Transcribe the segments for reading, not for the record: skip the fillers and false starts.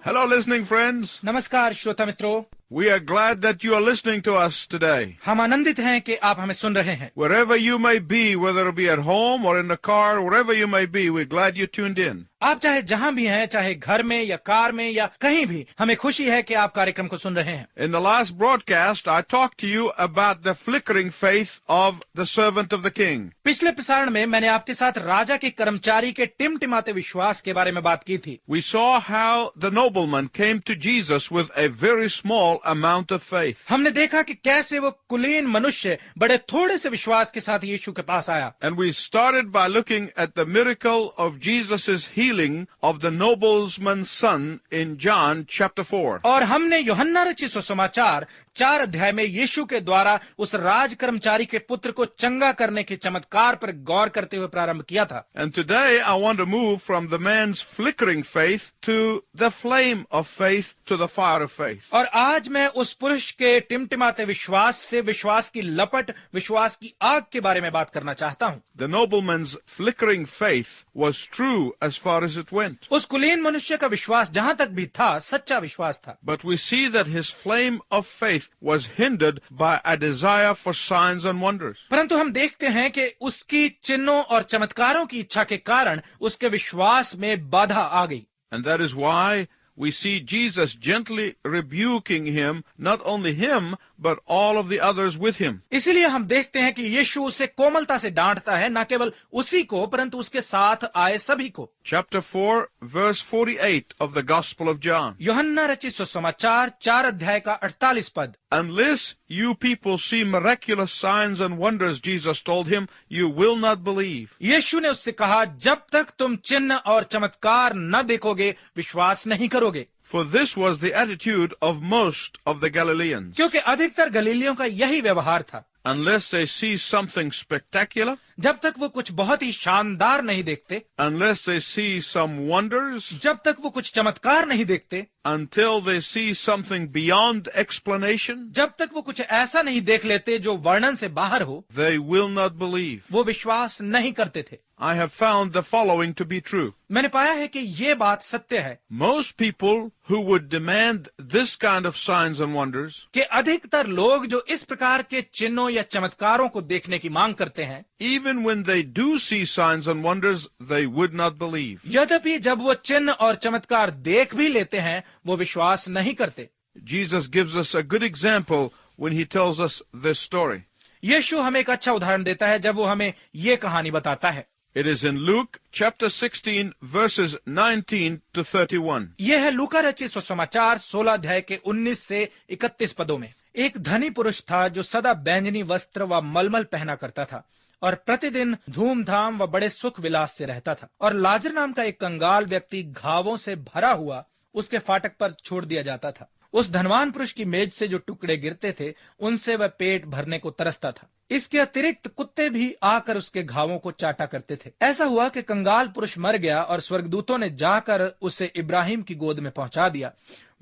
Hello, listening friends. नमस्कार श्रोता मित्रों, We are glad that you are listening to us today. हम आनंदित हैं कि आप हमें सुन रहे हैं। Wherever you may be, whether it be at home or in the car, wherever you may be, we're glad you tuned in. आप चाहे जहां भी हैं, चाहे घर में या कार में या कहीं भी, हमें खुशी है कि आप कार्यक्रम को सुन रहे हैं। In the last broadcast, I talked to you about the flickering faith of the servant of the king. पिछले प्रसारण में मैंने आपके साथ राजा के कर्मचारी के टिमटिमाते विश्वास के बारे में बात की थी। We saw how the nobleman came to Jesus with a very small amount of faith. हमने देखा कि कैसे वो कुलीन मनुष्य बड़े थोड़े से विश्वास के साथ यीशु के पास आया। And we started by looking at the miracle of Jesus' healing of the nobleman's son in John chapter 4. और हमने यूहन्ना रचित सुसमाचार 4 अध्याय में यीशु के द्वारा उस राज कर्मचारी के पुत्र को चंगा करने के चमत्कार पर गौर करते हुए प्रारंभ किया था। And today I want to move from the man's flickering faith to the flame of faith to the fire of faith. और आज मैं उस पुरुष के टिमटिमाते विश्वास से विश्वास की लपट, विश्वास की आग के बारे में बात करना चाहता हूं। The nobleman's flickering faith was true as far as it went. उस कुलीन मनुष्य का विश्वास जहां तक भी था, सच्चा विश्वास था। But we see that his flame of faith was hindered by a desire for signs and wonders. परंतु हम देखते हैं कि उसकी चिन्हों और चमत्कारों की इच्छा के कारण उसके विश्वास में बाधा आ गई। And that is why we see Jesus gently rebuking him, not only him, but all of the others with him. इसीलिए हम देखते हैं कि यीशु उसे कोमलता से डांटता है, न केवल उसी को परंतु उसके साथ आए सभी को। Chapter 4, verse 48 of the Gospel of John. यूहन्ना रचित सुसमाचार 4 अध्याय का 48 पद। Unless you people see miraculous signs and wonders, Jesus told him, you will not believe. यीशु ने उससे कहा, जब तक तुम चिन्ह और चमत्कार न देखोगे, विश्वास नहीं करोगे। For this was the attitude of most of the Galileans. क्योंकि अधिकतर गलीलियों का यही व्यवहार था। Unless they see something spectacular, जब तक वो कुछ बहुत ही शानदार नहीं देखते, unless they see some wonders, जब तक वो कुछ चमत्कार नहीं देखते, until they see something beyond explanation, जब तक वो कुछ ऐसा नहीं देख लेते जो वर्णन से बाहर हो, they will not believe. वो विश्वास नहीं करते थे। I have found the following to be true. मैंने पाया है कि ये बात सत्य है Most people who would demand this kind of signs and wonders, कि अधिकतर लोग जो इस प्रकार के चिन्हों या चमत्कारों को देखने की मांग करते हैं, even when they do see signs and wonders, they would not believe. यद्यपि जब वो चिन्ह और चमत्कार देख भी लेते हैं, वो विश्वास नहीं करते। Jesus gives us a good example when he tells us this story. यीशु हमें एक अच्छा उदाहरण देता है जब वो हमें ये कहानी बताता है। It is in Luke chapter 16 verses 19 to 31. यह है लूका रचित सुसमाचार 16 अध्याय के 19 से 31 पदों में। एक धनी पुरुष था जो सदा बैंजनी वस्त्र व मलमल पहना करता था और प्रतिदिन धूमधाम व बड़े सुख विलास से रहता था। और लाजर नाम का एक कंगाल व्यक्ति घावों से भरा हुआ उसके फाटक पर छोड़ दिया जाता था। उस धनवान पुरुष की मेज से जो टुकड़े गिरते थे, उनसे वह पेट भरने को तरसता था। इसके अतिरिक्त कुत्ते भी आकर उसके घावों को चाटा करते थे। ऐसा हुआ कि कंगाल पुरुष मर गया और स्वर्गदूतों ने जाकर उसे इब्राहिम की गोद में पहुंचा दिया।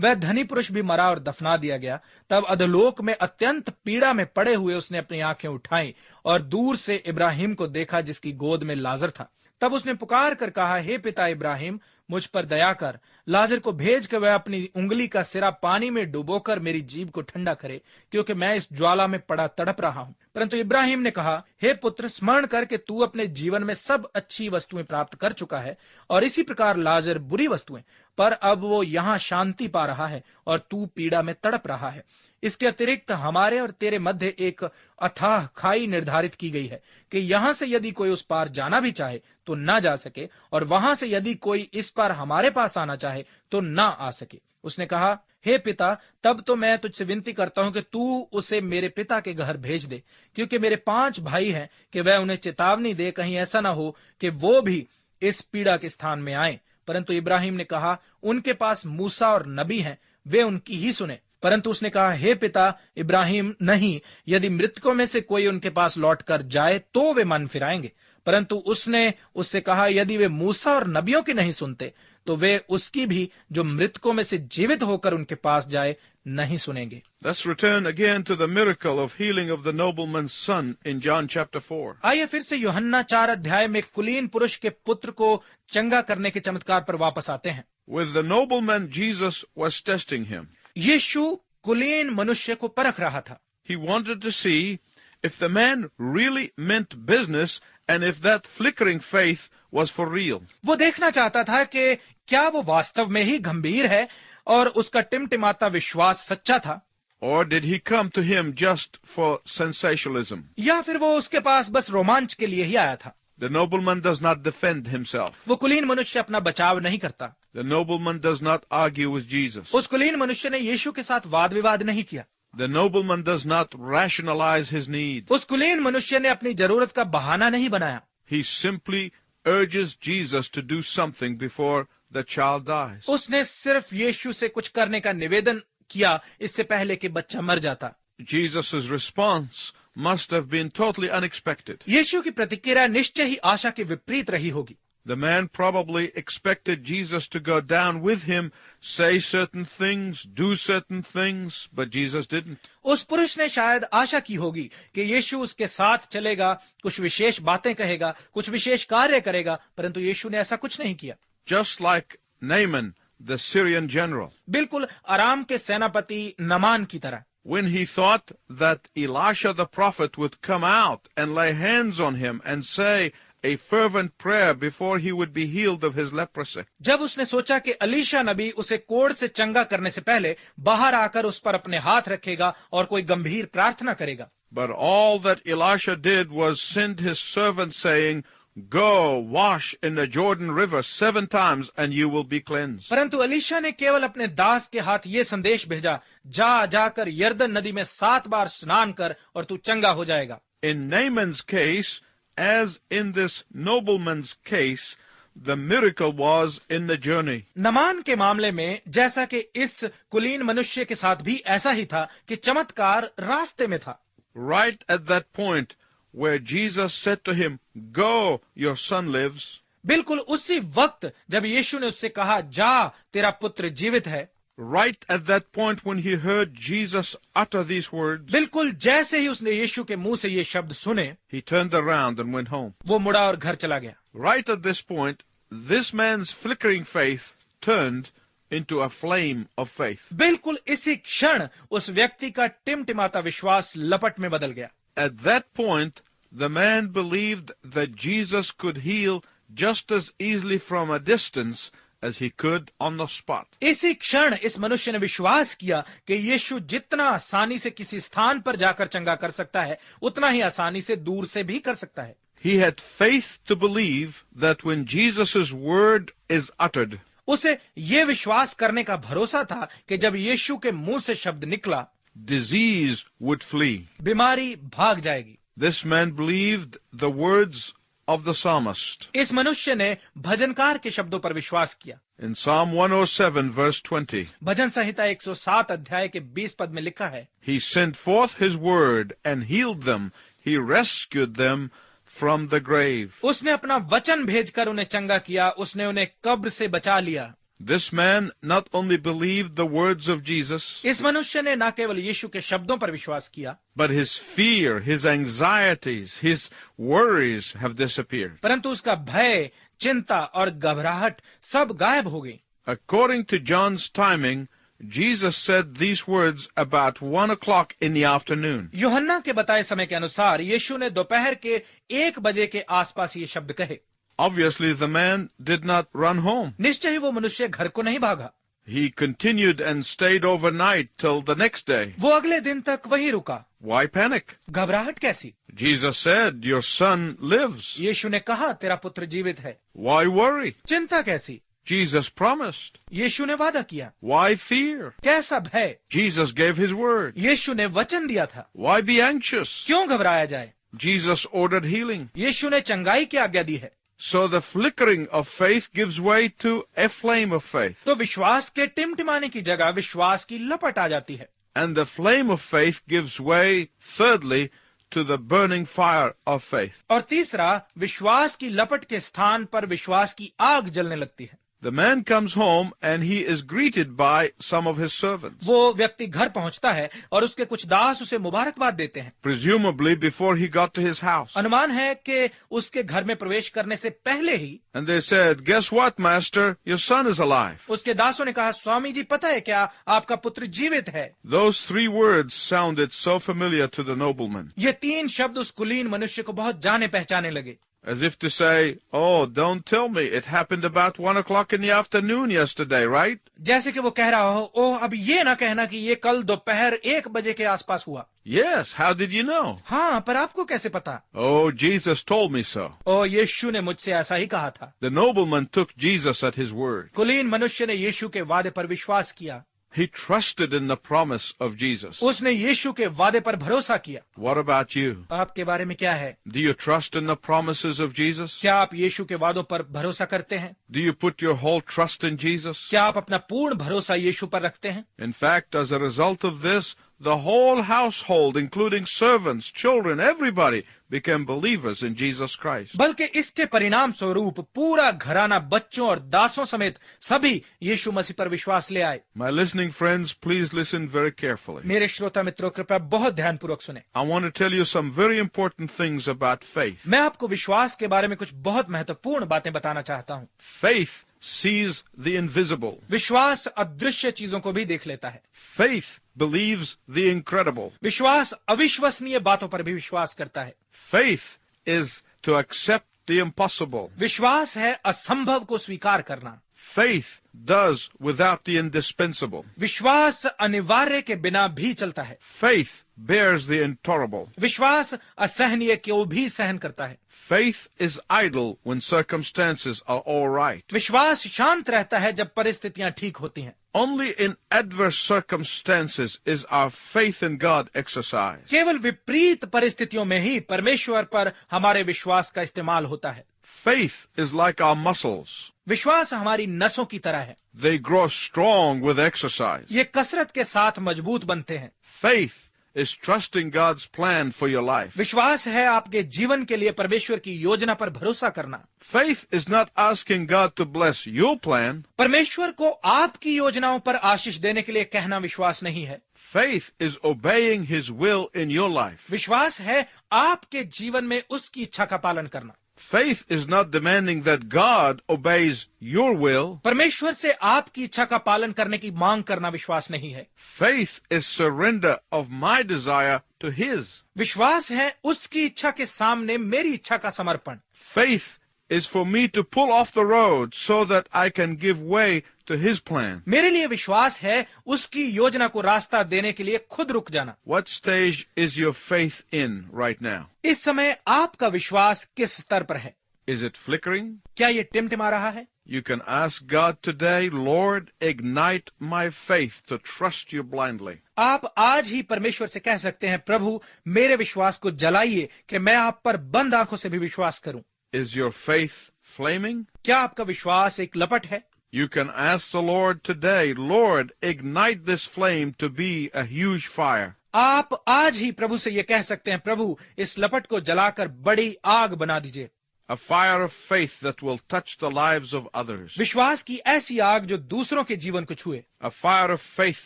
वह धनी पुरुष भी मरा और दफना दिया गया। तब अधोलोक में अत्यंत पीड़ा में पड़े हुए उसने अपनी आंखें उठाई और दूर से इब्राहिम को देखा जिसकी गोद में लाजर था। तब उसने पुकार कर कहा, हे पिता इब्राहिम, मुझ पर दया कर, लाजर को भेज कर वह अपनी उंगली का सिरा पानी में डुबोकर मेरी जीभ को ठंडा करे, क्योंकि मैं इस ज्वाला में पड़ा तड़प रहा हूं। परंतु इब्राहिम ने कहा, हे पुत्र, स्मरण कर कि तू अपने जीवन में सब अच्छी वस्तुएं प्राप्त कर चुका है और इसी प्रकार लाजर बुरी वस्तुएं, पर अब वो यहाँ शांति पा रहा है और तू पीड़ा में तड़प रहा है। इसके अतिरिक्त हमारे और तेरे मध्य एक अथाह खाई निर्धारित की गई है कि यहां से यदि कोई उस पार जाना भी चाहे तो ना जा सके, और वहां से यदि कोई इस पार हमारे पास आना चाहे तो ना आ सके। उसने कहा, हे पिता, तब तो मैं तुझसे विनती करता हूं कि तू उसे मेरे पिता के घर भेज दे, क्योंकि मेरे 5 भाई हैं, कि वह उन्हें चेतावनी दे, कहीं ऐसा ना हो कि वो भी इस पीड़ा के स्थान में आए। परंतु इब्राहिम ने कहा, उनके पास मूसा और नबी हैं, वे उनकी ही सुने। परंतु उसने कहा, हे पिता इब्राहिम, नहीं, यदि मृतकों में से कोई उनके पास लौट कर जाए तो वे मन फिराएंगे। परंतु उसने उससे कहा, यदि वे मूसा और नबियों की नहीं सुनते तो वे उसकी भी, जो मृतकों में से जीवित होकर उनके पास जाए, नहीं सुनेंगे। Let's return again to the miracle of healing of the nobleman's son in John chapter 4. आइए फिर से यूहन्ना 4 अध्याय में कुलीन पुरुष के पुत्र को चंगा करने के चमत्कार पर वापस आते हैं। With the nobleman, Jesus was testing him. यीशु कुलीन मनुष्य को परख रहा था. He wanted to see if the man really meant business and if that flickering faith was for real. वो देखना चाहता था कि क्या वो वास्तव में ही गंभीर है और उसका टिमटिमाता विश्वास सच्चा था, Or did he come to him just for sensationalism? या फिर वो उसके पास बस रोमांच के लिए ही आया था. The nobleman does not defend himself. वो कुलीन मनुष्य अपना बचाव नहीं करता. The nobleman does not argue with Jesus. उस कुलीन मनुष्य ने यीशु के साथ वाद विवाद नहीं किया. The nobleman does not rationalize his need. उस कुलीन मनुष्य ने अपनी जरूरत का बहाना नहीं बनाया. He simply urges Jesus to do something before the child dies. उसने सिर्फ यीशु से कुछ करने का निवेदन किया इससे पहले कि बच्चा मर जाता. Jesus' response must have been totally unexpected. यीशु की प्रतिक्रिया निश्चय ही आशा के विपरीत रही होगी. The man probably expected Jesus to go down with him, say certain things, do certain things, but Jesus didn't. उस पुरुष ने शायद आशा की होगी कि यीशु उसके साथ चलेगा, कुछ विशेष बातें कहेगा, कुछ विशेष कार्य करेगा, परंतु यीशु ने ऐसा कुछ नहीं किया. Just like Naaman, the Syrian general. बिल्कुल अराम के सेनापति नमान की तरह. When he thought that Elisha the prophet would come out and lay hands on him and say a fervent prayer before he would be healed of his leprosy. जब उसने सोचा कि अलीशा नबी उसे कोढ़ से चंगा करने से पहले बाहर आकर उस पर अपने हाथ रखेगा और कोई गंभीर प्रार्थना करेगा. But all that Elisha did was send his servant saying, Go, wash in the Jordan River 7 times and you will be cleansed. परंतु अलीशा ने केवल अपने दास के हाथ ये संदेश भेजा, जाकर यर्दन नदी में 7 बार स्नान कर और तू चंगा हो जाएगा. In Naaman's case, as in this nobleman's case, the miracle was in the journey. नमान के मामले में जैसा कि इस कुलीन मनुष्य के साथ भी ऐसा ही था कि चमत्कार रास्ते में था. Right at that point where Jesus said to him, Go, your son lives. बिल्कुल उसी वक्त जब यीशु ने उससे कहा, जा, तेरा पुत्र जीवित है. Right at that point when he heard Jesus utter these words, बिल्कुल जैसे ही उसने यीशु के मुंह से ये शब्द सुने, he turned around and went home. वो मुड़ा और घर चला गया. Right at this point, this man's flickering faith turned into a flame of faith. बिल्कुल इसी क्षण उस व्यक्ति का टिमटिमाता विश्वास लपट में बदल गया. At that point, the man believed that Jesus could heal just as easily from a distance as he could on the spot. इसी क्षण इस मनुष्य ने विश्वास किया कि यीशु जितना आसानी से किसी स्थान पर जाकर चंगा कर सकता है, उतना ही आसानी से दूर से भी कर सकता है. He had faith to believe that when Jesus' word is uttered, उसे ये विश्वास करने का भरोसा था कि जब यीशु के मुंह से शब्द निकला, disease would flee. बीमारी भाग जाएगी. This man believed the words of the psalmist. इस मनुष्य ने भजनकार के शब्दों पर विश्वास किया. In Psalm 107 verse 20, भजन संहिता 107 अध्याय के 20 पद में लिखा है, he sent forth his word and healed them. He rescued them from the grave. उसने अपना वचन भेजकर उन्हें चंगा किया, उसने उन्हें कब्र से बचा लिया. This man not only believed the words of Jesus, इस मनुष्य ने न केवल यीशु के शब्दों पर विश्वास किया, but his fear, his anxieties, his worries have disappeared. परंतु उसका भय, चिंता और घबराहट सब गायब हो गई. According to John's timing, Jesus said these words about 1 o'clock in the afternoon. यूहन्ना के बताए समय के अनुसार यीशु ने दोपहर के 1 बजे के आसपास ये शब्द कहे. Obviously, the man did not run home. निश्चय ही वो मनुष्य घर को नहीं भागा. He continued and stayed overnight till the next day. वो अगले दिन तक वहीं रुका. Why panic? घबराहट कैसी? Jesus said, Your son lives. यीशु ने कहा, तेरा पुत्र जीवित है. Why worry? चिंता कैसी? Jesus promised. यीशु ने वादा किया. Why fear? कैसा भय? Jesus gave his word. यीशु ने वचन दिया था. Why be anxious? क्यों घबराया जाए? Jesus ordered healing. यीशु ने चंगाई की आज्ञा दी है. So the flickering of faith gives way to a flame of faith. तो विश्वास के टिमटिमाने की जगह विश्वास की लपट आ जाती है. And the flame of faith gives way, thirdly, to the burning fire of faith. और तीसरा, विश्वास की लपट के स्थान पर विश्वास की आग जलने लगती है. The man comes home and he is greeted by some of his servants, वो व्यक्ति घर पहुंचता है और उसके कुछ दास उसे मुबारकबाद देते हैं। presumably before he got to his house. अनुमान है कि उसके घर में प्रवेश करने से पहले ही And they said, "Guess what, master? Your son is alive." उसके दासों ने कहा, स्वामी जी पता है क्या, आपका पुत्र जीवित है। Those 3 words sounded so familiar to the nobleman, ये 3 शब्द उस कुलीन मनुष्य को बहुत जाने पहचाने लगे, as if to say, "Oh, don't tell me. It happened about 1 o'clock in the afternoon yesterday, right?" जैसे कि वो कह रहा हो, ओह अब ये ना कहना कि ये कल दोपहर 1 बजे के आसपास हुआ। "Yes, how did you know?" हाँ, पर आपको कैसे पता? "Oh, Jesus told me so." ओ यीशु ने मुझसे ऐसा ही कहा था। The nobleman took Jesus at his word. कुलीन मनुष्य ने यीशु के वादे पर विश्वास किया। He trusted in the promise of Jesus. उसने यीशु के वादे पर भरोसा किया। What about you? आपके बारे में क्या है? Do you trust in the promises of Jesus? क्या आप यीशु के वादों पर भरोसा करते हैं? Do you put your whole trust in Jesus? क्या आप अपना पूर्ण भरोसा यीशु पर रखते हैं? In fact, as a result of this, the whole household, including servants, children, everybody, became believers in Jesus Christ. बल्कि इसके परिणाम स्वरूप पूरा घराना बच्चों और दासों समेत सभी यीशु मसीह पर विश्वास ले आए। My listening friends, please listen very carefully. मेरे श्रोता मित्रों कृपया बहुत ध्यानपूर्वक सुने। I want to tell you some very important things about faith. मैं आपको विश्वास के बारे में कुछ बहुत महत्वपूर्ण बातें बताना चाहता हूँ। Faith sees the invisible. विश्वास अदृश्य चीजों को भी देख लेता है। Faith believes the incredible. विश्वास अविश्वसनीय बातों पर भी विश्वास करता है। Faith is to accept the impossible. विश्वास है असंभव को स्वीकार करना। Faith does without the indispensable. विश्वास अनिवार्य के बिना भी चलता है। Faith bears the intolerable. विश्वास असहनीय को भी सहन करता है। Faith is idle when circumstances are all right. विश्वास शांत रहता है जब परिस्थितियां ठीक होती हैं। Only in adverse circumstances is our faith in God exercised. केवल विपरीत परिस्थितियों में ही परमेश्वर पर हमारे विश्वास का इस्तेमाल होता है। Faith is like our muscles. विश्वास हमारी नसों की तरह है। They grow strong with exercise. ये कसरत के साथ मजबूत बनते हैं। Faith is trusting God's plan for your life. विश्वास है आपके जीवन के लिए परमेश्वर की योजना पर भरोसा करना। Faith is not asking God to bless your plan. परमेश्वर को आपकी योजनाओं पर आशीष देने के लिए कहना विश्वास नहीं है। Faith is obeying His will in your life. विश्वास है आपके जीवन में उसकी इच्छा का पालन करना। Faith is not demanding that God obeys your will. परमेश्वर से आपकी इच्छा का पालन करने की मांग करना विश्वास नहीं है। Faith is surrender of my desire to His. विश्वास है उसकी इच्छा के सामने मेरी इच्छा का समर्पण। Faith is for me to pull off the road so that I can give way to His plan. मेरे लिए विश्वास है उसकी योजना को रास्ता देने के लिए खुद रुक जाना। What stage is your faith in right now? इस समय आपका विश्वास किस स्तर पर है? Is it flickering? क्या ये टिमटिमा रहा है? You can ask God today, Lord, ignite my faith to trust you blindly. आप आज ही परमेश्वर से कह सकते हैं, प्रभु मेरे विश्वास को जलाइए कि मैं आप पर बंद आंखों से भी विश्वास करूं। Is your faith flaming? क्या आपका विश्वास एक लपट है? You can ask the Lord today, Lord, ignite this flame to be a huge fire. आप आज ही प्रभु से ये कह सकते हैं, प्रभु इस लपट को जलाकर बड़ी आग बना दीजिए। A fire of faith that will touch the lives of others. विश्वास की ऐसी आग जो दूसरों के जीवन को छुए। A fire of faith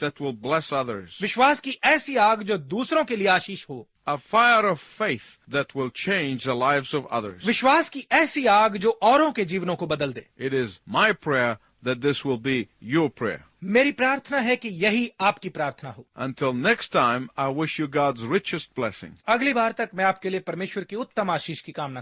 that will bless others. विश्वास की ऐसी आग जो दूसरों के लिए आशीष हो। A fire of faith that will change the lives of others. विश्वास की ऐसी आग जो औरों के जीवनों को बदल दे। It is my prayer that this will be your prayer. मेरी प्रार्थना है कि यही आपकी प्रार्थना हो। Until next time, I wish you God's richest blessing. अगली बार तक मैं आपके लिए परमेश्वर की उत्तम आशीष की कामना